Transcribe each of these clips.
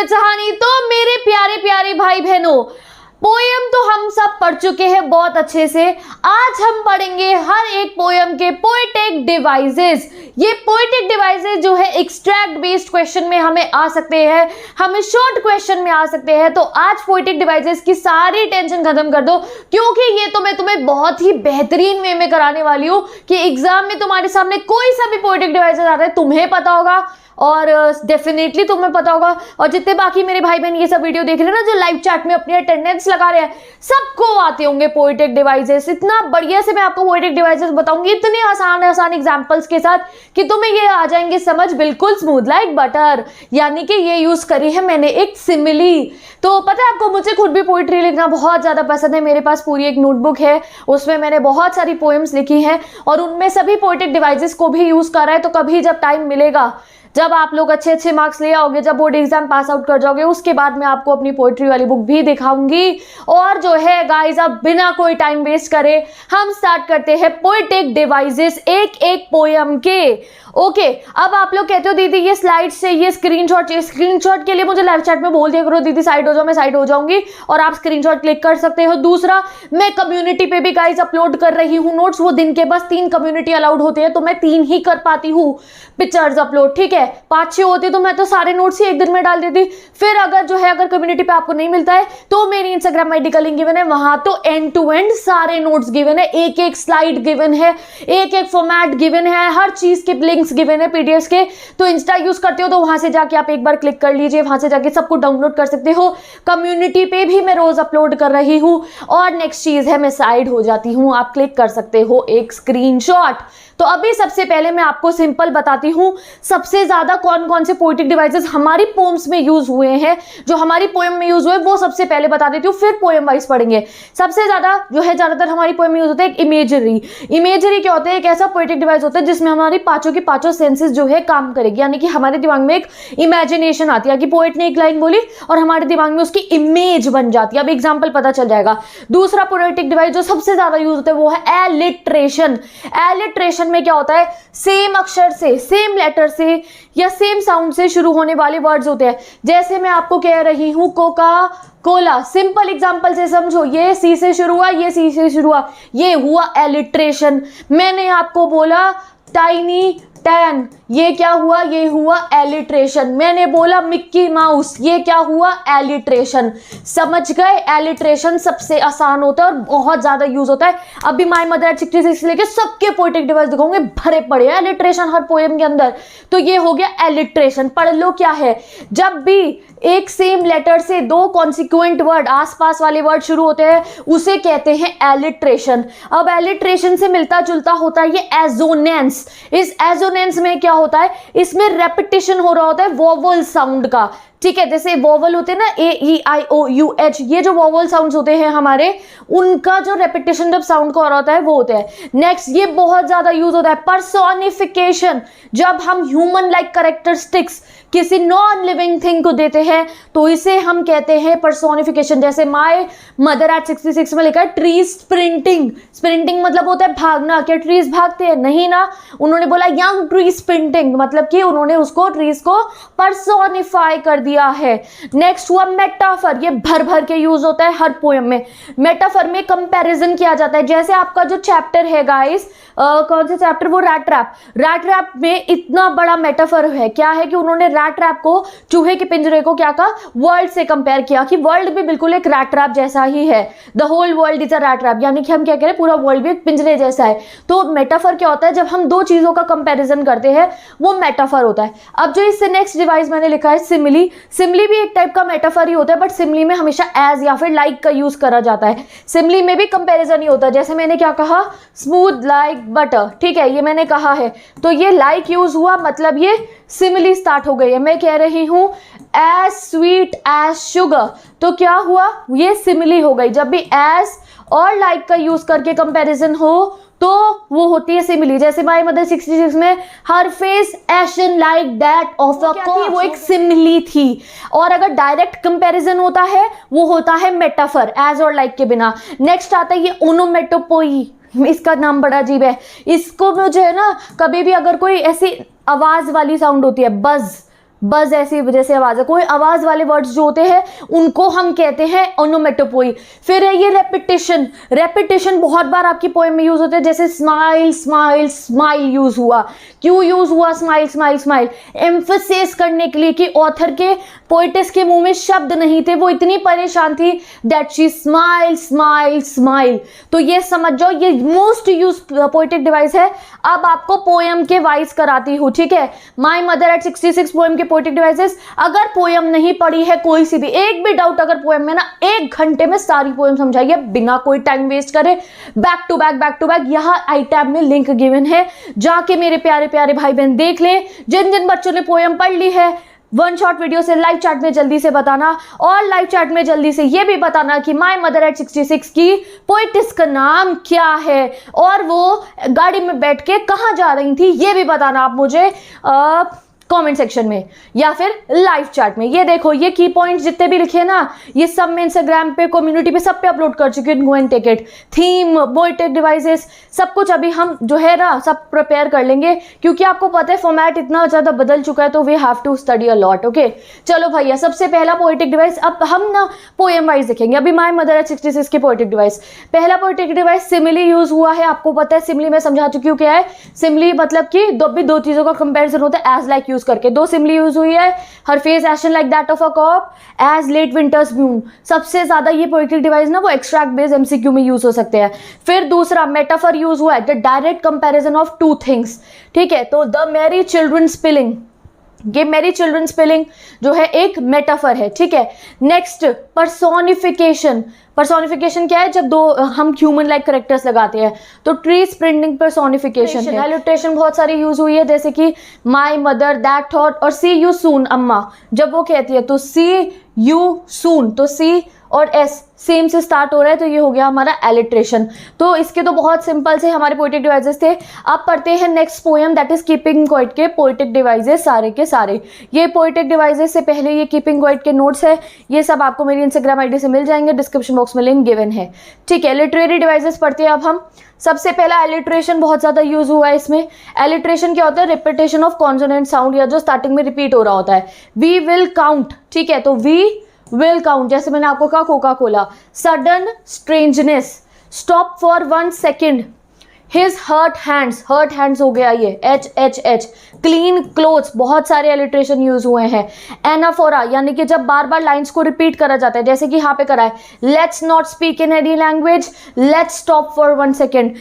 खूबसूरत कहानी। तो मेरे प्यारे प्यारे भाई बहनों, पोयम तो हम सब पढ़ चुके हैं बहुत अच्छे से। आज हम पढ़ेंगे हर एक पोयम के पोएटिक डिवाइसेस। ये पोएटिक डिवाइसेस जो है एक्सट्रैक्ट बेस्ड क्वेश्चन में हमें आ सकते हैं, हमें शॉर्ट क्वेश्चन में आ सकते हैं। तो आज पोएटिक डिवाइसेस की सारी टेंशन खत्म कर दो, क्योंकि ये तो मैं तुम्हें बहुत ही बेहतरीन वे में कराने वाली हूँ कि एग्जाम में तुम्हारे सामने कोई सा भी पोएटिक डिवाइसेस आता है तुम्हें पता होगा और डेफिनेटली तुम्हें पता होगा। और जितने बाकी मेरे भाई बहन ये सब वीडियो देख रहे हैं ना, जो लाइव चैट में अपनी अटेंडेंस लगा रहे हैं, सबको आते होंगे पोएटिक डिवाइसेस। इतना बढ़िया से मैं आपको पोएटिक डिवाइसेस बताऊंगी, इतने आसान आसान एग्जांपल्स के साथ कि तुम्हें ये आ जाएंगे समझ बिल्कुल स्मूथ लाइक बटर। यानी कि ये यूज करी है मैंने एक सिमिली। तो पता है आपको, मुझे खुद भी पोइट्री लिखना बहुत ज्यादा पसंद है। मेरे पास पूरी एक नोटबुक है, उसमें मैंने बहुत सारी पोएम्स लिखी हैं और उनमें सभी पोएटिक डिवाइसेस को भी यूज करा है। तो कभी जब टाइम मिलेगा, जब आप लोग अच्छे अच्छे मार्क्स ले आओगे, जब बोर्ड एग्जाम पास आउट कर जाओगे, उसके बाद मैं आपको अपनी पोएट्री वाली बुक भी दिखाऊंगी। और जो है गाइस, अब बिना कोई टाइम वेस्ट करे हम स्टार्ट करते हैं पोएटिक डिवाइसेस एक एक पोयम के। ओके, अब आप लोग कहते हो दीदी ये स्लाइड से ये स्क्रीनशॉट चाहिए। स्क्रीनशॉट के लिए मुझे लाइव चैट में बोल दिया करो दीदी साइड हो जाओ, मैं साइड हो जाऊंगी और आप स्क्रीनशॉट क्लिक कर सकते हो। दूसरा, मैं कम्युनिटी पे भी गाइस अपलोड कर रही हूँ नोट्स। वो दिन के बस 3 कम्युनिटी अलाउड होते हैं, तो मैं 3 ही कर पाती हूँ पिक्चर्स अपलोड। ठीक है, 5-6 होते तो मैं तो सारे नोट्स ही एक दिन में डाल देती। फिर अगर जो है, अगर कम्युनिटी पे आपको नहीं मिलता है तो मेरी इंस्टाग्राम आईडी का लिंक गिवन है, वहां तो एंड टू एंड सारे नोट्स गिवन है, एक एक स्लाइड गिवन है, एक एक फॉर्मेट गिवन है, हर चीज के लिंक्स गिवन है पीडीएफ के। तो इंस्टा यूज करते हो तो वहां से जाके आप एक बार क्लिक कर लीजिए, वहां से जाके सबको डाउनलोड कर सकते हो। कम्युनिटी पे भी मैं रोज अपलोड कर रही हूँ। और नेक्स्ट चीज है, मैं साइड हो जाती हूँ, आप क्लिक कर सकते हो एक स्क्रीनशॉट। तो अभी सबसे पहले मैं आपको सिंपल बताती हूँ सबसे ज्यादा कौन कौन से पोएटिक डिवाइसेस हमारी पोएम्स में यूज हुए हैं, जो हमारी पोएम में यूज हुए वो सबसे पहले बता देती हूँ, फिर पोएम वाइज पढ़ेंगे। सबसे ज्यादा जो है, ज्यादातर हमारी पोएम में यूज होता है एक इमेजरी। इमेजरी क्या होता है? एक ऐसा पोएटिक डिवाइस होता है जिसमें हमारी पांचों की पांचों सेंसेस जो है काम करेगी। यानी कि हमारे दिमाग में एक इमेजिनेशन आती है कि पोएट ने एक लाइन बोली और हमारे दिमाग में उसकी इमेज बन जाती है। अब एग्जाम्पल पता चल जाएगा। दूसरा पोएटिक डिवाइस जो सबसे ज्यादा यूज होता है वो है एलिट्रेशन। एलिट्रेशन में क्या होता है? सेम अक्षर से, सेम लेटर से या सेम साउंड से शुरू होने वाले वर्ड्स होते हैं। जैसे मैं आपको कह रही हूं कोका कोला, सिंपल एग्जांपल से समझो, ये सी से शुरू हुआ, ये सी से शुरू हुआ, ये हुआ एलिट्रेशन। मैंने आपको बोला टाइनी टैन, ये क्या हुआ? ये हुआ एलिट्रेशन। मैंने बोला मिक्की माउस, ये क्या हुआ? एलिट्रेशन। समझ गए? एलिट्रेशन सबसे आसान होता है और बहुत ज्यादा यूज होता है। अभी माय मदर 66 लेके सबके पोएटिक डिवाइस दिखाऊंगे, भरे पड़े हैं एलिट्रेशन हर पोएम के अंदर। तो ये हो गया एलिट्रेशन। पढ़ लो क्या है। जब भी एक सेम लेटर से 2 कॉन्सिक्वेंट वर्ड, आसपास वाले वर्ड शुरू होते हैं, उसे कहते हैं एलिट्रेशन। अब एलिट्रेशन से मिलता जुलता होता है ये एजोनेंस। इस एजोनेंस में क्या होता है? इसमें रेपिटेशन हो रहा होता है वोवल साउंड का। ठीक है, जैसे वोवल होते हैं ना, ए ई आई ओ यू एच, ये जो वोवल साउंड्स होते हैं हमारे, उनका जो रेपिटेशन जब साउंड को हो रहा होता है वो होता है। नेक्स्ट, ये बहुत ज्यादा यूज होता है पर्सोनिफिकेशन। जब हम ह्यूमन लाइक कैरेक्टरिस्टिक्स किसी नॉन लिविंग थिंग को देते हैं तो इसे हम कहते हैं पर्सोनिफिकेशन। जैसे माय मदर एट 66 में लिखा है ट्री स्प्रिंटिंग। स्प्रिंटिंग मतलब होता है भागना। क्या ट्रीज भागते हैं? नहीं ना। उन्होंने बोला यंग ट्री स्प्रिंटिंग, मतलब कि उन्होंने उसको ट्रीज को पर्सोनिफाई कर दिया है। नेक्स्ट हुआ मेटाफर। ये भर भर के यूज होता है हर पोएम में। मेटाफर में कंपैरिजन किया जाता है। जैसे आपका जो चैप्टर है गाइस, कौन सा चैप्टर? वो रैट रैप। रैट रैप में इतना बड़ा मेटाफर है। क्या है कि उन्होंने रैट रैप को, चूहे के पिंजरे को क्या कहा? वर्ल्ड से कंपेयर किया कि वर्ल्ड भी बिल्कुल एक रैट रैप जैसा ही है। The whole world is a rat rap. यानी कि हम क्या कह रहे हैं, पूरा वर्ल्ड भी एक पिंजरे जैसा है। तो मेटाफर क्या होता है? जब हम 2 चीजों का कंपैरिजन करते हैं वो मेटाफर होता है। अब जो इससे नेक्स्ट डिवाइस मैंने लिखा है सिमिली। सिमिली भी एक टाइप का मेटाफर ही होता है, बट सिमिली में हमेशा एज या फिर लाइक का यूज करा जाता है। सिमिली में भी कंपैरिजन ही होता है। जैसे मैंने क्या कहा? Smooth like butter. ठीक है, ये मैंने कहा है, तो ये लाइक यूज हुआ, मतलब ये सिमिली स्टार्ट हो गई है। मैं कह रही हूं एज स्वीट एज शुगर, तो क्या हुआ? ये सिमिली हो गई। जब भी एज और लाइक का यूज करके कंपैरिजन हो तो वो होती है सिमिली। जैसे माय मदर 66 में her face ashen like that of a corpse, वो एक सिमिली थी। और अगर डायरेक्ट कंपैरिजन होता है वो होता है मेटाफर, एज और लाइक के बिना। नेक्स्ट आता है ये ओनोमेटोपोई। इसका नाम बड़ा अजीब है। इसको मुझे है ना, कभी भी अगर कोई ऐसी आवाज वाली साउंड होती है, बज बस ऐसी जैसे आवाज है, कोई आवाज वाले वर्ड्स जो होते हैं उनको हम कहते हैं ओनोमेटोपोई। फिर है ये रेपिटेशन, रेपिटेशन बहुत बार आपकी पोएम में यूज होते हैं, जैसे स्माइल स्माइल स्माइल यूज हुआ। क्यों यूज हुआ स्माइल स्माइल स्माइल? एम्फेसिस करने के लिए कि ऑथर के, पोएटिस के मुंह में शब्द नहीं थे, वो इतनी परेशान थी that she smile smile smile. तो ये समझ जाओ ये मोस्ट यूज पोएटिक डिवाइस है। अब आपको पोएम के वाइज कराती हूँ, ठीक है। माई मदर एट 66 पोएम के पोएटिक डिवाइसेस। अगर पोएम नहीं पढ़ी है, कोई सी भी एक भी डाउट अगर पोएम में ना, 1 घंटे में सारी पोएम समझाइए बिना कोई टाइम वेस्ट करे, बैक टू बैक। यहाँ आई टैब में लिंक गिवन है, जाके मेरे प्यारे प्यारे भाई बहन देख ले। जिन जिन बच्चों ने पोएम पढ़ ली है, वन शॉट वीडियो से लाइव चैट में जल्दी से बताना, और लाइव चैट में जल्दी से ये भी बताना कि माय मदर एट 66 की पोएटिस का नाम क्या है, और वो गाड़ी में बैठ के कहाँ जा रही थी ये भी बताना आप मुझे कमेंट सेक्शन में या फिर लाइव चैट में। ये देखो, ये की पॉइंट्स जितने भी लिखे ना, ये सब मैं इंस्टाग्राम पे, कम्युनिटी पे, सब पे अपलोड कर चुकी हूँ। Go and take it. Theme, poetic devices, सब कुछ अभी हम जो है ना सब प्रिपेयर कर लेंगे, क्योंकि आपको पता है फॉर्मेट इतना ज़्यादा बदल चुका है, तो we have to study a lot. Okay, चलो भैया, सबसे पहला पोएटिक डिवाइस अब हम ना पोएम वाइज देखेंगे। अभी माय मदर एट 66 के पोएटिक डिवाइस, पहला पोएटिक डिवाइस सिमिली यूज हुआ है। आपको पता है सिमिली मैं समझा चुकी हूँ क्या है। सिमिली मतलब कि दो चीज़ों का कंपेरिजन होता है, एज लाइक यूज करके। 2 सिमिली यूज हुई है। Her face ashen like that of a corpse, as late winter's bloom. सबसे ज्यादा ये पोएटिक डिवाइस ना वो एक्सट्रैक्ट बेस्ड एमसीक्यू में यूज हो सकते हैं। फिर दूसरा मेटाफर यूज हुआ है, the direct comparison of 2 things, ठीक है। तो द मैरी चिल्ड्रन स्पिलिंग, ये मैरी चिल्ड्रन स्पेलिंग जो है एक मेटाफर है, ठीक है। नेक्स्ट पर्सोनिफिकेशन, पर्सोनिफिकेशन क्या है? जब दो हम ह्यूमन लाइक करेक्टर्स लगाते हैं, तो ट्री स्प्रिंटिंग पर्सोनिफिकेशन है। एलिट्रेशन बहुत सारी यूज हुई है, जैसे कि माय मदर, दैट थॉट, और सी यू सून अम्मा। जब वो कहती है तो सी यू सून, तो सी और एस सेम से स्टार्ट हो रहा है, तो ये हो गया हमारा एलिट्रेशन। तो इसके तो बहुत सिंपल से हमारे पोएटिक डिवाइसेस थे। अब पढ़ते हैं next poem, that is keeping quiet के पोएटिक डिवाइसेस सारे के सारे। ये पोएटिक डिवाइसेस से पहले ये कीपिंग क्वाइट के नोट्स है, ये सब आपको मेरी इंस्टाग्राम आईडी से मिल जाएंगे, डिस्क्रिप्शन बॉक्स में लिंक गिवन है, ठीक है। लिटरेरी डिवाइसेस पढ़ते हैं अब हम। सबसे पहला एलिट्रेशन बहुत ज्यादा यूज हुआ है इसमें। एलिट्रेशन क्या होता है? रिपीटेशन ऑफ कॉन्सोनेंट साउंड, या जो स्टार्टिंग में रिपीट हो रहा होता है। वी विल काउंट, ठीक है, तो वी विल काउंट, जैसे मैंने आपको कहा coca cola. Sudden strangeness, stop for 1 second. His hurt hands हो गया ये, HHH। क्लीन क्लोथ्स, बहुत सारे एलिट्रेशन यूज हुए हैं। एनाफोरा, यानी कि जब बार बार लाइंस को रिपीट करा जाता है, जैसे कि यहाँ पे करा है, let's not speak in any language, let's stop for 1 second.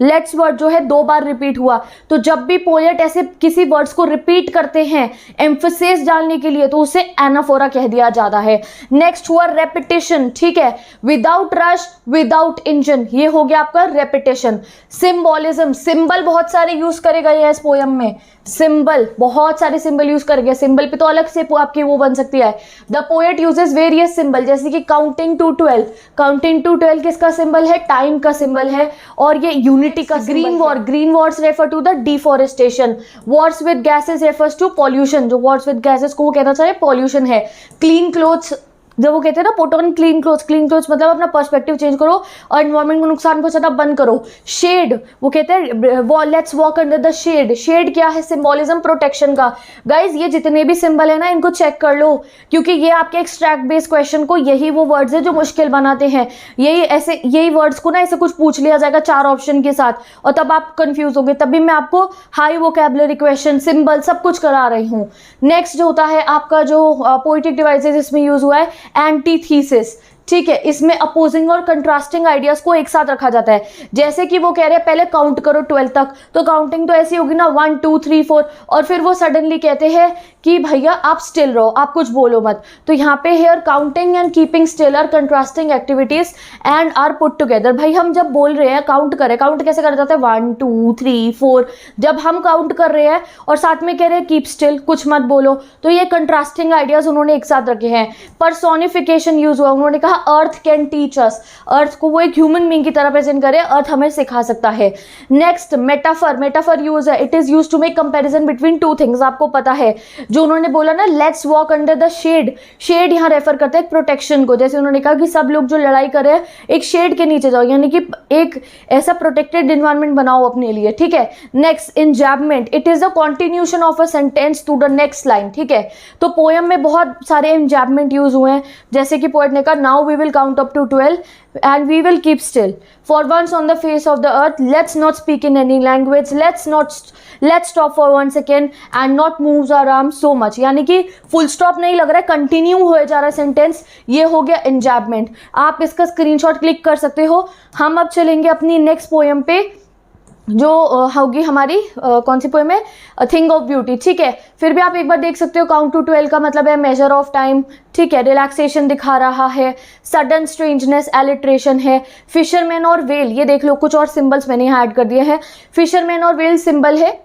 Let's word जो है 2 बार रिपीट हुआ, तो जब भी पोएट ऐसे किसी वर्ड्स को रिपीट करते हैं एम्फेसिस डालने के लिए, तो उसे एनाफोरा कह दिया जाता है। नेक्स्ट हुआ रेपिटेशन, ठीक है। विदाउट रश, विदाउट इंजन, ये हो गया आपका रेपिटेशन। सिंबोलिज्म, सिंबल बहुत सारे यूज करे गए हैं इस पोएम में। सिंबल, बहुत सारे सिंबल यूज कर गए। सिंबल पे तो अलग से आपकी वो बन सकती है। The poet uses various symbol, जैसे कि काउंटिंग टू 12। काउंटिंग टू 12 किसका सिंबल है? टाइम का सिंबल है, और ये यूनिटी का। Green war, green wars refer to the deforestation. Wars with gases refers to pollution, जो वॉर्स विद गैसेस को वो कहना चाहिए पॉल्यूशन है। क्लीन क्लोथ्स, जब वो कहते हैं ना पुट ऑन क्लीन क्लोथ्स मतलब अपना पर्सपेक्टिव चेंज करो और एनवायरमेंट को नुकसान पहुंचाना बंद करो। शेड, वो कहते हैं let's walk under the shade. Shade क्या है? सिंबोलिज्म प्रोटेक्शन का। गाइज ये जितने भी सिंबल है ना, इनको चेक कर लो, क्योंकि ये आपके एक्सट्रैक्ट बेस्ड क्वेश्चन को यही वो वर्ड्स है जो मुश्किल बनाते हैं। यही वर्ड्स को ना ऐसे कुछ पूछ लिया जाएगा 4 ऑप्शन के साथ, और तब आप कंफ्यूज होगे। तभी मैं आपको हाई वोकैबुलरी क्वेश्चन, सिंबल सब कुछ करा रही हूँ। नेक्स्ट जो होता है आपका जो पोएटिक डिवाइसेस इसमें यूज हुआ है, एंटीथीसिस, ठीक है। इसमें अपोजिंग और कंट्रास्टिंग आइडियाज को एक साथ रखा जाता है। जैसे कि वो कह रहे हैं पहले काउंट करो 12 तक, तो काउंटिंग तो ऐसी होगी ना 1 2 3 4, और फिर वो सडनली कहते हैं कि भैया आप स्टिल रहो, आप कुछ बोलो मत। तो यहाँ पे here counting and keeping still are contrasting activities and are put together. भाई हम जब बोल रहे हैं काउंट करें, काउंट कैसे करा जाता है? 1 2 3 4। जब हम काउंट कर रहे हैं और साथ में कह रहे हैं कीप स्टिल, कुछ मत बोलो, तो ये कंट्रास्टिंग आइडियाज उन्होंने एक साथ रखे हैं। पर्सोनिफिकेशन यूज हुआ, उन्होंने कहा रहा अर्थ कैन टीच अस, अर्थ को वो एक ह्यूमन बीइंग की तरह प्रेजेंट करे, अर्थ हमें सिखा सकता है। नेक्स्ट मेटाफर, मेटाफर यूज है, it is use to make comparison between two things. आपको पता है जो उन्होंने बोला ना let's walk under the shade, shade यहाँ रेफर करते हैं प्रोटेक्शन को। जैसे उन्होंने कहा कि सब लोग जो लड़ाई कर रहे हैं एक शेड के नीचे जाओ, यानी कि एक ऐसा प्रोटेक्टेड एनवायरनमेंट बनाओ अपने लिए, ठीक है। Next enjambment, it is a continuation of a sentence to the next line, ठीक है। तो पोएम में बहुत सारे इंजैबमेंट यूज हुए हैं, जैसे कि पोएट ने कहा now we will count up to 12 and we will keep still for once on the face of the earth, let's not speak in any language, let's stop for 1 second and not move our arms so much। यानी कि full stop नहीं लग रहा है, continue हो जा रहा है सेंटेंस, ये हो गया इंजैबमेंट। आप इसका स्क्रीनशॉट क्लिक कर सकते हो। हम अब चलेंगे अपनी नेक्स्ट पोएम पे, जो होगी हमारी कौन सी पोएम है, थिंग ऑफ ब्यूटी, ठीक है। फिर भी आप एक बार देख सकते हो काउंट टू 12 का मतलब है मेजर ऑफ टाइम, ठीक है, रिलैक्सेशन दिखा रहा है, सडन स्ट्रेंजनेस एलिट्रेशन है, फिशरमैन और वेल, ये देख लो कुछ और सिंबल्स मैंने यहाँ ऐड कर दिए हैं। फिशरमैन और वेल सिंबल है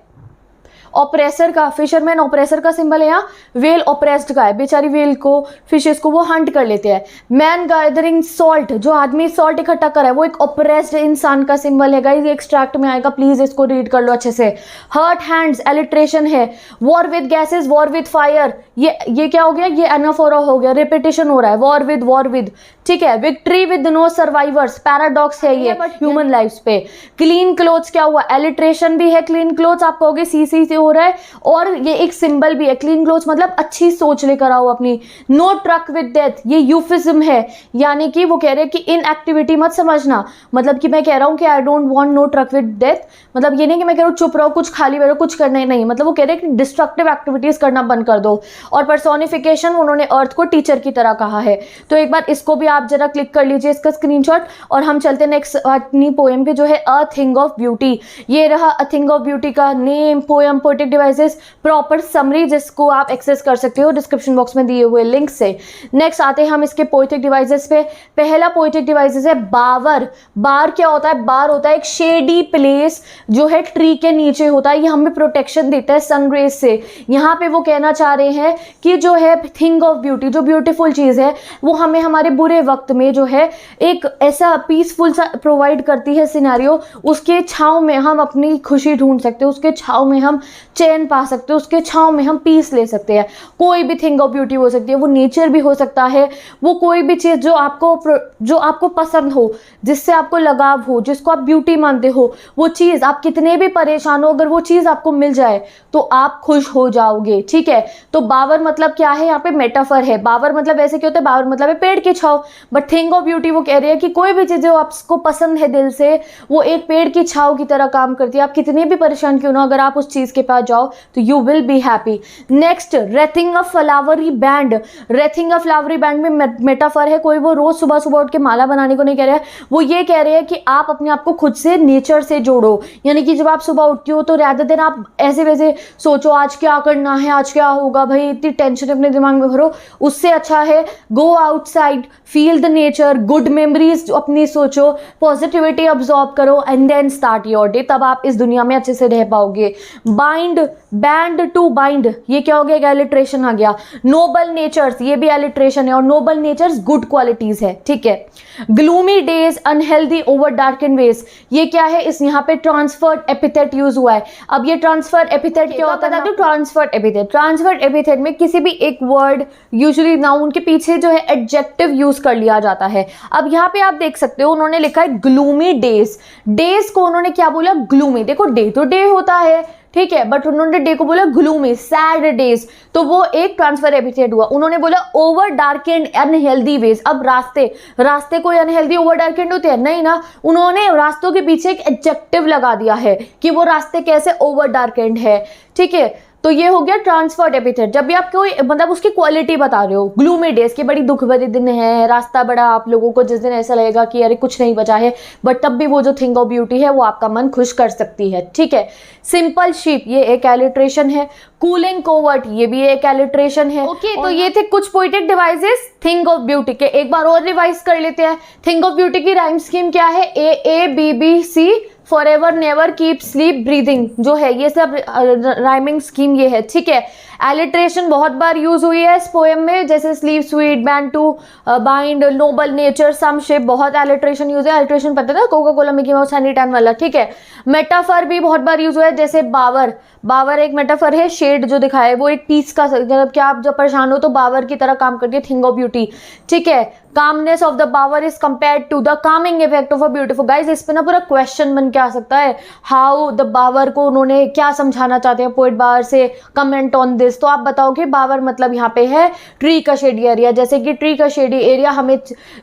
ऑपरेसर का, फिशरमैन ऑपरेसर का सिंबल है यहाँ, वेल ऑपरेस्ड का है, बेचारी वेल को फिशेस को वो हंट कर लेते हैं। मैन गैदरिंग सॉल्ट, जो आदमी सॉल्ट इकट्ठा कर रहा है वो एक ऑपरेस्ड इंसान का सिंबल है। गाइस ये एक्सट्रैक्ट में आएगा, प्लीज इसको रीड कर लो अच्छे से। हर्ट हैंड्स एलिट्रेशन है, war with gases, war with fire, ये क्या हो गया, ये एनाफोरा हो गया, रिपीटिशन हो रहा है, वॉर विद, ठीक है। Victory with no survivors, paradox है ये ह्यूमन लाइफ्स पे। क्लीन क्लोथ्स क्या हुआ, एलिट्रेशन भी है, क्लीन क्लोथ्स आप कहोगे सी से हो रहा है, और ये एक सिंबल भी है, क्लीन क्लोथ्स मतलब अच्छी सोच लेकर आओ अपनी। नो ट्रक विद डेथ, ये यूफिज्म है, यानी कि वो कह रहे हैं कि इन एक्टिविटी मत समझना, मतलब कि मैं कह रहा हूँ कि I don't want no truck with death, मतलब ये नहीं कि मैं कह रहा हूँ चुप रहो कुछ खाली बैठो कुछ करना ही नहीं, मतलब वो कह रहे हैं कि डिस्ट्रक्टिव एक्टिविटीज करना बंद कर दो। और पर्सोनिफिकेशन, उन्होंने अर्थ को टीचर की तरह कहा है। तो एक बार इसको भी आप जरा क्लिक कर लीजिए इसका स्क्रीनशॉट, और हम चलते हैं नेक्स्ट अपनी पोएम पे जो है अ थिंग ऑफ ब्यूटी। ये रहा अ थिंग ऑफ ब्यूटी का name, poem, poetic devices, proper summary, जिसको आप एक्सेस कर सकते हो डिस्क्रिप्शन बॉक्स में दिए हुए लिंक से। नेक्स्ट आते हैं हम इसके पोएटिक डिवाइसेस पे। पहला पोएटिक डिवाइसेस है बावर। बार क्या होता है, बार होता है एक शेडी प्लेस जो है ट्री के नीचे होता है, ये हमें प्रोटेक्शन देता है सन रेज से। यहाँ पे वो कहना चाह रहे हैं कि जो है थिंग ऑफ ब्यूटी, जो ब्यूटीफुल चीज है वो हमें हमारे बुरे वक्त में जो है एक ऐसा पीसफुल सा प्रोवाइड करती है सिनेरियो, उसके छांव में हम अपनी खुशी ढूंढ सकते हैं, उसके छांव में हम चैन पा सकते हैं, उसके छांव में हम पीस ले सकते हैं। कोई भी थिंग ऑफ ब्यूटी हो सकती है, वो नेचर भी हो सकता है, वो कोई भी चीज़ जो आपको पसंद हो, जिससे आपको लगाव हो, जिसको आप ब्यूटी मानते हो, वो चीज़ आप कितने भी परेशान हो, अगर वो चीज़ आपको मिल जाए तो आप खुश हो जाओगे, ठीक है। तो बावर मतलब क्या है, यहाँ पे मेटाफर है। बावर मतलब ऐसे क्या होता है, बावर मतलब है पेड़ की छाव, बट थिंग ऑफ ब्यूटी वो कह रही है कि कोई भी चीज़ जो आपको पसंद है दिल से, वो एक पेड़ की छाव की तरह काम करती है। आप कितने भी परेशान क्यों ना, अगर आप उस चीज़ के पास जाओ तो you will be happy. Next rethink a flowery band. Rethink a flowery band में मेटाफर है, कोई वो रोज सुबह सुबह उठ के माला बनाने को नहीं कह रहे हैं, वो ये कह रहे हैं कि आप अपने आप को खुद से नेचर से जोड़ो। यानी कि जब आप सुबह उठती हो तो रादर देन आप ऐसे वैसे सोचो आज क्या करना है, आज क्या होगा, भाई इतनी टेंशन अपने दिमाग में भरो, उससे अच्छा है go outside, feel the nature, good memories अपनी सोचो, पॉजिटिविटी ऑब्जॉर्व करो and then start your day, तब आप इस दुनिया में अच्छे से रह पाओगे। बाइंड, बैंड टू बाइंड, ये क्या हो गया, एक एलिट्रेशन आ गया। नोबल नेचर्स, ये भी एलिट्रेशन है, और नोबल नेचर्स गुड क्वालिटीज है, ठीक है। Gloomy days, unhealthy over darken ways, ये क्या है, इस यहाँ पे ट्रांसफर्ड एपिथेट यूज हुआ है। अब ये ट्रांसफर्ड एपिथेट क्या होता है, ट्रांसफर्ड एपिथेट, ट्रांसफर्ड एपिथेट में किसी भी एक वर्ड यूजुअली नाउन के पीछे जो है एडजेक्टिव यूज कर लिया जाता है। अब यहाँ पे आप देख सकते हो उन्होंने लिखा है ग्लूमी डेज, डेज को उन्होंने क्या बोला, ग्लूमी। देखो डे तो डे होता है, ठीक है, बट उन्होंने डे को बोला ग्लूमी, सैड डेज, तो वो एक ट्रांसफर एपिथेट हुआ। उन्होंने बोला ओवर डार्केंड अनहेल्दी वेज। अब रास्ते कोई अनहेल्दी ओवर डार्केंड होते हैं, नहीं ना, उन्होंने रास्तों के पीछे एक एडजेक्टिव लगा दिया है कि वो रास्ते कैसे ओवर डार्केंड है, ठीक है। तो ये हो गया ट्रांसफर्ड एपिथेट, जब भी आप कोई मतलब उसकी क्वालिटी बता रहे हो। ग्लूमी डेज के बड़ी दुख भरे दिन है, रास्ता बड़ा, आप लोगों को जिस दिन ऐसा लगेगा कि अरे कुछ नहीं बचा है, बट तब भी वो जो थिंग ऑफ ब्यूटी है वो आपका मन खुश कर सकती है, ठीक है। सिंपल शीप, ये एक एलिट्रेशन है। कूलिंग कोवर्ट, ये भी एक एलिट्रेशन है। ओके, तो ये थे कुछ poetic devices thing of beauty के। एक बार और रिवाइज कर लेते हैं। थिंग ऑफ ब्यूटी की राइम स्कीम क्या है, A A B B C forever never keep sleep breathing जो है, ये सब राइमिंग स्कीम ये है, ठीक है। एलिट्रेशन बहुत बार यूज हुई है इस पोएम में, जैसे sleep sweet, band to bind, noble nature, some ship, बहुत एलिट्रेशन यूज है। एलिट्रेशन पता है ना, coca cola, mickey mouse, honey tan वाला, ठीक है। मेटाफर भी बहुत बार यूज हुआ है, जैसे बावर, बावर एक मेटाफर है, शेड जो दिखाया है वो एक पीस का, मतलब क्या आप जब परेशान हो तो बावर की तरह काम करती है, थिंग ऑफ ब्यूटी, ठीक है। Calmness of the bower is compared to the calming effect of a beautiful. Guys इस पे ना पूरा क्वेश्चन बन के आ सकता है, हाउ द बावर को उन्होंने क्या समझाना चाहते हैं पोएट बावर से, कमेंट ऑन दिस। तो आप बताओ कि बावर मतलब यहाँ पे है ट्री का शेडी एरिया, जैसे कि ट्री का शेडी एरिया हमें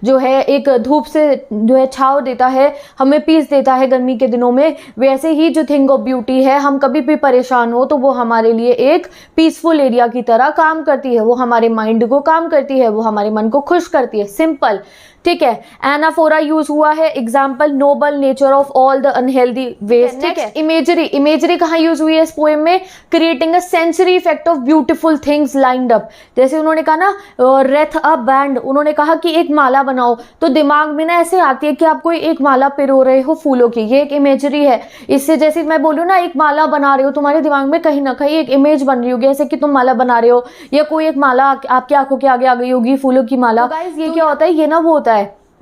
जो है एक धूप से जो है छाव देता है, हमें पीस देता है गर्मी के दिनों में, वैसे ही जो थिंग ऑफ ब्यूटी है, हम कभी भी परेशान हो तो वो हमारे लिए एक पीसफुल एरिया की तरह काम करती है, वो हमारे माइंड को काम करती है, वो हमारे मन को खुश करती है, सिंपल, ठीक है। एनाफोरा यूज हुआ है, example noble nature of all the unhealthy waste, ठीक है। इमेजरी, इमेजरी कहाँ यूज हुई है इस पोएम में, creating a sensory effect of beautiful things lined up, जैसे उन्होंने कहा ना रेथ अ बैंड, उन्होंने कहा कि एक माला बनाओ, तो दिमाग में ना ऐसे आती है कि आप कोई एक माला पिरो रहे हो फूलों की, ये एक इमेजरी है। इससे जैसे मैं बोलूँ ना एक माला बना रहे हो, तुम्हारे दिमाग में कहीं ना कहीं एक इमेज बन रही होगी, ऐसे कि तुम माला बना रहे हो, या कोई एक माला आपकी आंखों के आगे आ गई होगी फूलों की माला। गाइस ये क्या होता है, ये ना वो होता है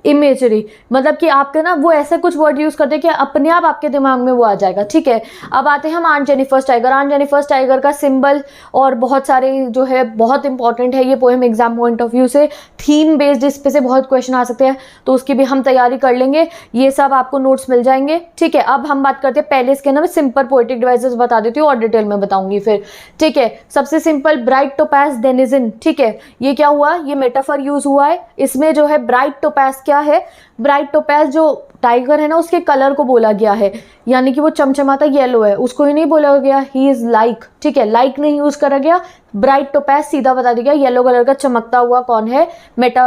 इमेजरी, मतलब कि आपके ना वो ऐसे कुछ वर्ड यूज करते हैं कि अपने आप आपके दिमाग में वो आ जाएगा, ठीक है। अब आते हैं हम on Jennifer's tiger. On Jennifer's tiger का सिंबल और बहुत सारे जो है बहुत इंपॉर्टेंट है ये poem exam point of view से, थीम बेस्ड इस पे से बहुत क्वेश्चन आ सकते हैं, तो उसकी भी हम तैयारी कर लेंगे, ये सब आपको नोट्स मिल जाएंगे, ठीक है। अब हम बात करते हैं पहले इसके ना मैं सिंपल पोएटिक डिवाइसेस बता देती हूँ और डिटेल में बताऊंगी फिर, ठीक है। सबसे सिंपल ब्राइट टोपाज डेनिजन, ठीक है। ये क्या हुआ, ये मेटाफर यूज हुआ है, इसमें जो है ब्राइट टोपाज क्या है, ब्राइट टोपाज जो टाइगर है ना उसके कलर को बोला गया है, यानी कि वो चमचमाता येलो है, उसको ही नहीं बोला गया ही इज लाइक, ठीक है, लाइक नहीं यूज करा गया, ब्राइट टोपाज सीधा बता दिया गया, येलो कलर का चमकता हुआ कौन है, मेटा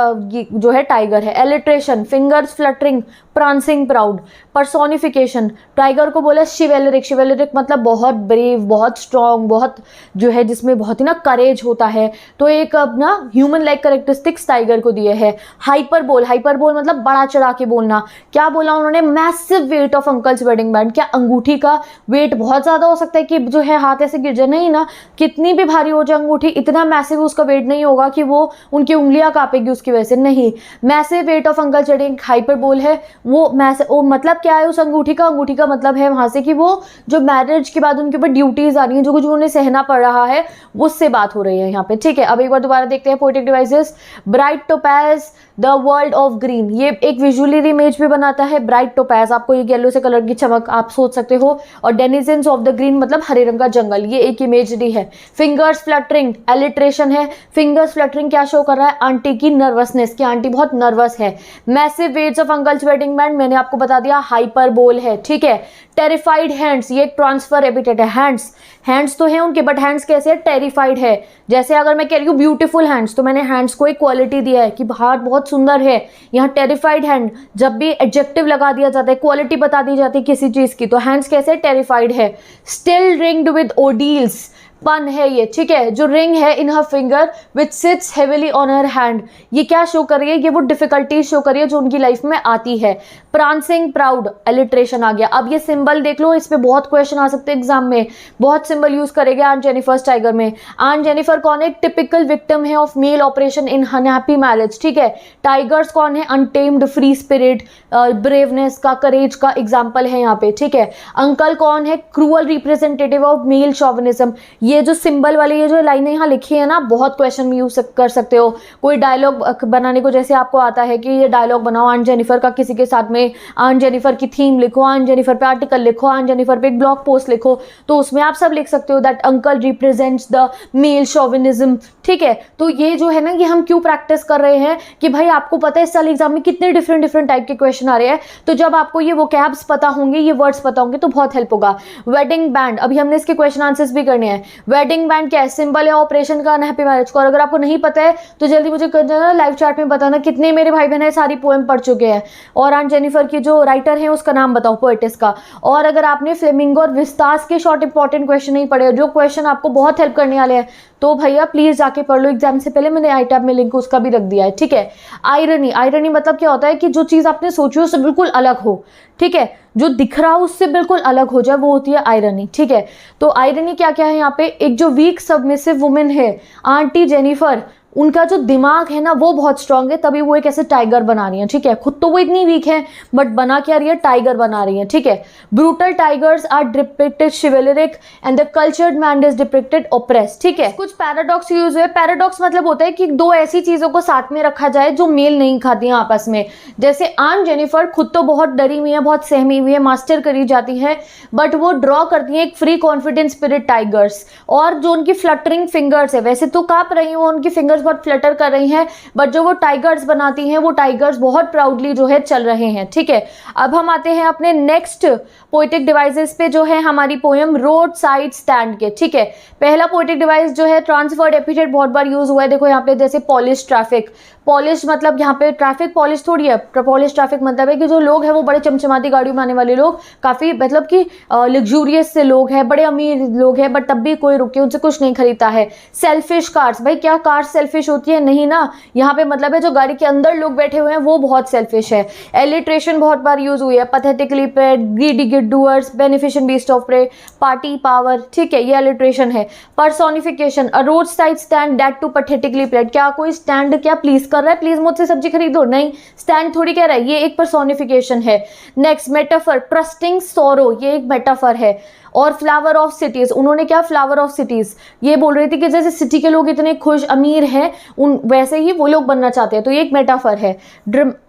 जो है टाइगर है। Alliteration, fingers fluttering, prancing proud. Personification, tiger को बोला शिवेलरिक, शिवेलरिक मतलब बहुत ब्रेव, बहुत स्ट्रॉन्ग, बहुत जो है जिसमें बहुत ही ना करेज होता है, तो एक अपना ह्यूमन लाइक करेक्टरिस्टिक्स टाइगर को दिए है। हाइपरबोल, हाइपरबोल मतलब बड़ा चढ़ा के बोलना, क्या बोला उन्होंने, massive weight of uncle's wedding band, क्या अंगूठी का वेट बहुत ज्यादा हो सकता है कि जो है हाथ ऐसे गिर जाए, नहीं ना, कितनी भी भारी हो जाए अंगूठी, इतना मैसिव उसका वेट नहीं होगा कि वो उनकी उंगलियां कांपेगी उसकी वजह से, नहीं, massive weight of uncle's wedding hyperbole है वो मतलब क्या है उस अंगूठी का, अंगूठी का मतलब है वहां से कि वो जो मैरिज के बाद उनके ऊपर ड्यूटीज आ रही हैं, जो कुछ उन्हें सहना पड़ रहा है, उससे बात हो रही है यहाँ पे, ठीक है। अब एक बार दोबारा देखते हैं poetic devices. Bright topaz the world of green, ये एक विजुअली इमेज भी बनाता है, ब्राइट टोपाज आपको ये येलो से कलर की चमक आप सोच सकते हो, और डेनिजन्स ऑफ द ग्रीन मतलब हरे रंग का जंगल, ये एक इमेजरी है। फिंगर्स फ्लटरिंग, एलिट्रेशन है, फिंगर्स फ्लटरिंग क्या शो कर रहा है, आंटी की नर्वसनेस, की आंटी बहुत नर्वस है। Massive weights of uncle's wedding band मैंने आपको बता दिया हाइपरबोल है, ठीक है। टेरिफाइड हैंड्स, ये एक ट्रांसफर एपिटेट है, हैंड्स, हैंड्स तो है उनके बट हैंड्स कैसे है, टेरिफाइड है, जैसे अगर मैं कह रही हूँ ब्यूटीफुल हैंड्स तो मैंने हैंड्स को एक क्वालिटी दिया है कि हाथ बहुत सुंदर है, यहाँ टेरिफाइड हैंड जब भी एडजेक्टिव लगा दिया जाता है, क्वालिटी बता दी जाती है किसी चीज की, तो हैंड्स कैसे टेरिफाइड है। स्टिल रिंग्ड विद ओडील्स, पन है ये, ठीक है, जो रिंग है in her finger which sits heavily on her hand, ये क्या शो कर रही है, ये वो डिफिकल्टीज शो कर रही है जो उनकी लाइफ में आती है। प्रांसिंग प्राउड, एलिट्रेशन आ गया। अब ये सिंबल देख लो, इस पे बहुत क्वेश्चन आ सकते हैं एग्जाम में, बहुत सिंबल यूज करेंगे ऑन जेनिफर्स टाइगर में। ऑन जेनिफर कौन है, टिपिकल विक्टिम है of male operation in unhappy marriage, ठीक है। टाइगर्स कौन है, अनटेम्ड फ्री स्पिरिट, ब्रेवनेस का, करेज का एग्जाम्पल है यहाँ पे, ठीक है। अंकल कौन है, क्रूअल रिप्रेजेंटेटिव ऑफ मेल शॉविनिज्म। ये जो सिंबल वाली ये जो लाइनें यहाँ लिखी है ना, बहुत क्वेश्चन में यूज कर सकते हो, कोई डायलॉग बनाने को जैसे आपको आता है कि ये डायलॉग बनाओ ऑन जेनिफर का किसी के साथ में, ऑन जेनिफर की थीम लिखो, ऑन जेनिफर पे आर्टिकल लिखो, ऑन जेनिफर पे एक ब्लॉग पोस्ट लिखो, तो उसमें आप सब लिख सकते हो that uncle represents the male chauvinism, ठीक है। तो ये जो है ना, ये हम क्यों प्रैक्टिस कर रहे हैं कि भाई आपको पता है इस साल एग्जाम में कितने डिफरेंट टाइप के क्वेश्चन आ रहे हैं, तो जब आपको ये वोकैब्स पता होंगे, ये वर्ड्स पता होंगे तो बहुत हेल्प होगा। वेडिंग बैंड, अभी हमने इसके क्वेश्चन आंसर्स भी करने हैं। वेडिंग बैंड क्या है, सिंबल है ऑपरेशन का अनहैप्पी मैरिज को, और अगर आपको नहीं पता है तो जल्दी मुझे लाइव चैट में बताना कितने मेरे भाई बहन है सारी पोएम पढ़ चुके हैं, और ऑन जेनिफर की जो राइटर है उसका नाम बताओ पोएटिस का। और अगर आपने फ्लेमिंगो और विस्तास के शॉर्ट इंपॉर्टेंट क्वेश्चन नहीं पढ़े, जो क्वेश्चन आपको बहुत हेल्प करने वाले हैं, तो भैया प्लीज जाके पढ़ लो, एग्जाम से पहले मैंने आई टैब में लिंक उसका भी रख दिया है, ठीक है। आयरनी, आयरनी मतलब क्या होता है कि जो चीज आपने सोची उससे बिल्कुल अलग हो, ठीक है, जो दिख रहा उससे बिल्कुल अलग हो जाए, वो होती है आयरनी। ठीक है, तो आयरनी क्या क्या है यहाँ पे, एक जो वीक सबमिसिव वुमेन है आंटी जेनिफर, उनका जो दिमाग है ना वो बहुत स्ट्रांग है, तभी वो एक ऐसे टाइगर बना रही है। ठीक है, खुद तो वो इतनी वीक है बट बना क्या रही है, टाइगर बना रही है। ठीक है, brutal tigers are depicted chivalric and the cultured man is depicted oppress. ठीक है, कुछ पैराडॉक्स यूज हुए। पैराडॉक्स मतलब होता है कि दो ऐसी चीजों को साथ में रखा जाए जो मेल नहीं खाती हैं आपस में। जैसे आंट जेनिफर खुद तो बहुत डरी हुई है, बहुत सहमी हुई है, मास्टर करी जाती है, बट वो ड्रॉ करती है एक फ्री कॉन्फिडेंट स्पिरिट टाइगर्स। और जो उनकी फ्लटरिंग फिंगर्स है, वैसे तो कांप रही है वो, उनकी फिंगर्स बहुत फ्लटर कर रही हैं, बट जो वो टाइगर्स बनाती हैं वो टाइगर्स बहुत प्राउडली जो है चल रहे हैं। ठीक है, अब हम आते हैं अपने नेक्स्ट पोएटिक डिवाइसेस पे, जो है हमारी पोएम रोड साइड स्टैंड के। ठीक है, पहला पोएटिक डिवाइस जो है ट्रांसफर्ड एपिथेट बहुत बार यूज हुआ है। देखो यहाँ पे जैसे पॉलिश ट्रैफिक, पॉलिश मतलब यहाँ पे ट्रैफिक पॉलिश थोड़ी है, पॉलिश ट्रैफिक मतलब है कि जो लोग हैं वो बड़े चमचमाती गाड़ियों में आने वाले लोग, काफ़ी मतलब कि लग्जूरियस से लोग हैं, बड़े अमीर लोग हैं, बट तब भी कोई रुके उनसे कुछ नहीं खरीदता है। सेल्फिश कार्स, भाई क्या कार्स सेल्फिश होती है, नहीं ना, यहाँ पे मतलब है जो गाड़ी के अंदर लोग बैठे हुए हैं वो बहुत सेल्फिश है। एलिट्रेशन बहुत बार यूज हुई है, pathetically paid, greedy good doers, beneficent beast of prey, party power. ठीक है, ये एलिट्रेशन है। Personification, a road side stand that too pathetically paid, क्या कोई स्टैंड क्या प्लीज कर रहा है, प्लीज मुझसे सब्जी खरीदो, नहीं, स्टैंड थोड़ी कह रहा है, ये एक पर्सोनिफिकेशन है। नेक्स्ट मेटाफर, ट्रस्टिंग सोरो, ये एक मेटाफर है। और फ्लावर ऑफ सिटीज, उन्होंने क्या, फ्लावर ऑफ सिटीज ये बोल रही थी कि जैसे सिटी के लोग इतने खुश अमीर हैं उन वैसे ही वो लोग बनना चाहते हैं, तो ये एक मेटाफर है।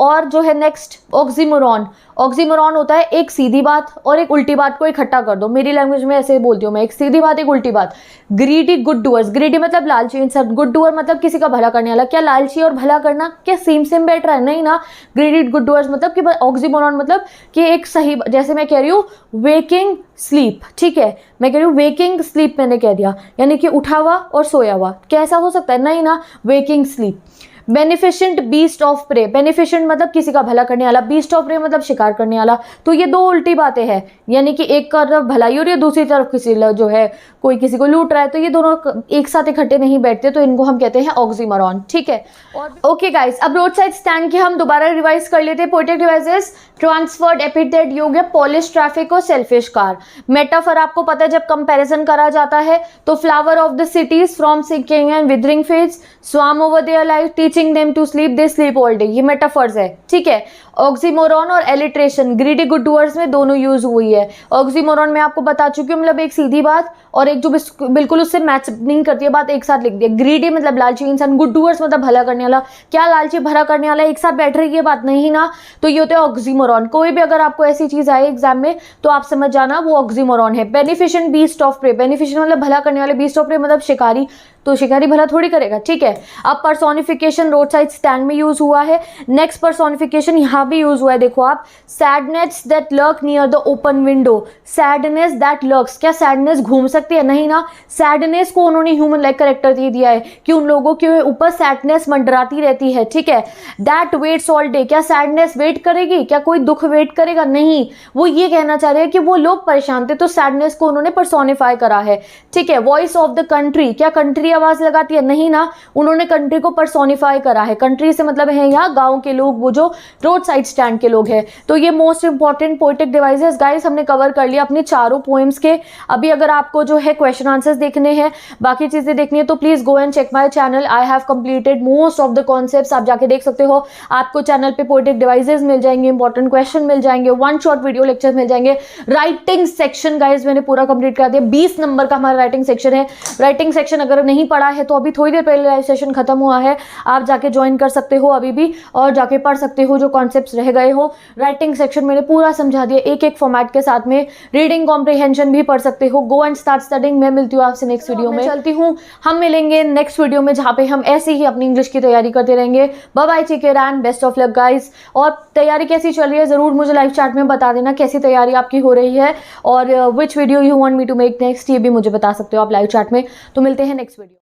और जो है नेक्स्ट ऑक्सीमोरॉन, ऑक्सीमोरॉन होता है एक सीधी बात और एक उल्टी बात को इकट्ठा कर दो, मेरी लैंग्वेज में ऐसे बोलती हूँ मैं, एक सीधी बात एक उल्टी बात। ग्रीडी गुड डूअर्स, ग्रीडी मतलब लालची इंसान, गुड डूअर मतलब किसी का भला करने वाला। क्या लालची और भला करना क्या सेम बैठ रहा है, नहीं ना। ग्रीडी गुड डूअर्स मतलब कि ऑक्सीमोरॉन मतलब कि एक सही, जैसे मैं कह रही हूँ वेकिंग स्लीप। ठीक है, मैं कह रही हूँ वेकिंग स्लीप, मैंने कह दिया, यानी कि उठा हुआ और सोया हुआ, कैसा हो सकता है, नहीं ना, waking sleep. Beneficent beast of prey, beneficent मतलब किसी का भला करने वाला, बीस्ट ऑफ प्रे मतलब शिकार करने वाला। तो ये दो उल्टी बातें हैं, यानी कि एक तरफ भलाई हो रही है, दूसरी तरफ किसी जो है कोई किसी को लूट रहा है, तो ये दोनों एक साथ इकट्ठे नहीं बैठते, तो इनको हम कहते हैं ऑक्सीमोरॉन। ठीक है, और ओके गाइस, अब रोड साइड स्टैंड के हम दोबारा रिवाइज कर लेते हैं। पोएटिक डिवाइसेस, ट्रांसफर्ड एपिथेट योग है पॉलिश ट्रैफिक और सेल्फिश कार। मेटाफर आपको पता है जब कंपैरिजन करा जाता है तो flower of the cities from sinking and withering faces, swarm over their life, teaching them to sleep, they sleep all day, ये मेटाफर्स है। ठीक है, ऑक्सीमोरॉन और एलिट्रेशन ग्रीडी गुड डूअर्स में दोनों यूज हुई है। ऑक्सीमोरॉन में आपको बता चुकी हूँ, मतलब एक सीधी बात और एक जो बिल्कुल उससे मैच नहीं करती है बात, एक साथ लिख दिया। ग्रीडी मतलब लालची इंसान, गुड डूअर्स मतलब भला करने वाला, क्या लालची भला करने वाला एक साथ बैठ रही है बात, नहीं ना, तो ये होते हैं ऑक्सीमोरॉन। कोई भी अगर आपको ऐसी चीज आए एग्जाम में तो आप समझ जाना वो ऑक्सीमोरॉन है। Beneficent beast of prey, beneficent मतलब भला करने वाले, बीस्ट ऑफ प्रे मतलब शिकारी, तो शिकारी भला थोड़ी करेगा। ठीक है, अब पर्सोनिफिकेशन रोड साइड स्टैंड में यूज हुआ है। नेक्स्ट पर्सोनिफिकेशन यहाँ भी यूज हुआ है, देखो आप, sadness that lurk near the open window, sadness that lurks, क्या सैडनेस घूम सकती है, नहीं ना, सैडनेस को उन्होंने ह्यूमन लाइक करेक्टर दे दिया है कि उन लोगों के ऊपर सैडनेस मंडराती रहती है। ठीक है, दैट वेट्स ऑल डे, क्या सैडनेस वेट करेगी, क्या कोई दुख वेट करेगा, नहीं, वो ये कहना चाह रहे हैं कि वो लोग परेशान थे, तो सैडनेस को उन्होंने पर्सोनिफाई करा है। ठीक है, वॉइस ऑफ द कंट्री, क्या कंट्री आवाज लगाती है, नहीं ना, उन्होंने कंट्री को पर्सोनिफाई करा है। कंट्री से मतलब है यहाँ गांव के लोग, वो जो रोड साइड स्टैंड के लोग हैं। तो ये most important poetic devices guys हमने कवर कर लिया अपनी चारों पोएम्स के। अभी अगर आपको जो है क्वेश्चन आंसर्स देखने हैं, बाकी चीजें देखनी है, तो please go and check my channel, I have completed most of the concepts, आप जाके देख सकते हो। आपको चैनल पे पोएटिक डिवाइसेस मिल जाएंगे, इंपॉर्टेंट क्वेश्चन मिल जाएंगे, वन शॉट वीडियो लेक्चर मिल जाएंगे। राइटिंग सेक्शन गाइस मैंने पूरा कंप्लीट कर दिया, 20 नंबर का हमारा राइटिंग सेक्शन है। राइटिंग सेक्शन अगर नहीं पढ़ा है तो अभी थोड़ी देर पहले लाइव सेशन खत्म हुआ है, आप जाके ज्वाइन कर सकते हो अभी भी और जाके पढ़ सकते हो जो कॉन्सेप्ट्स रह गए हो। राइटिंग सेक्शन मैंने पूरा समझा दिया एक एक फॉर्मेट के साथ में, रीडिंग कॉम्प्रिहेंशन भी पढ़ सकते हो। Go and start studying. मैं मिलती हूँ आपसे नेक्स्ट वीडियो में, चलती हूँ, हम मिलेंगे नेक्स्ट वीडियो में जहाँ पे हम ऐसे ही अपनी इंग्लिश की तैयारी करते रहेंगे। Bye bye, take care and best of luck guys. और तैयारी कैसी चल रही है जरूर मुझे लाइव चैट में बता देना, कैसी तैयारी आपकी हो रही है और which video you want me to make next, ये भी मुझे बता सकते हो आप लाइव चैट में। तो मिलते हैं नेक्स्ट वीडियो।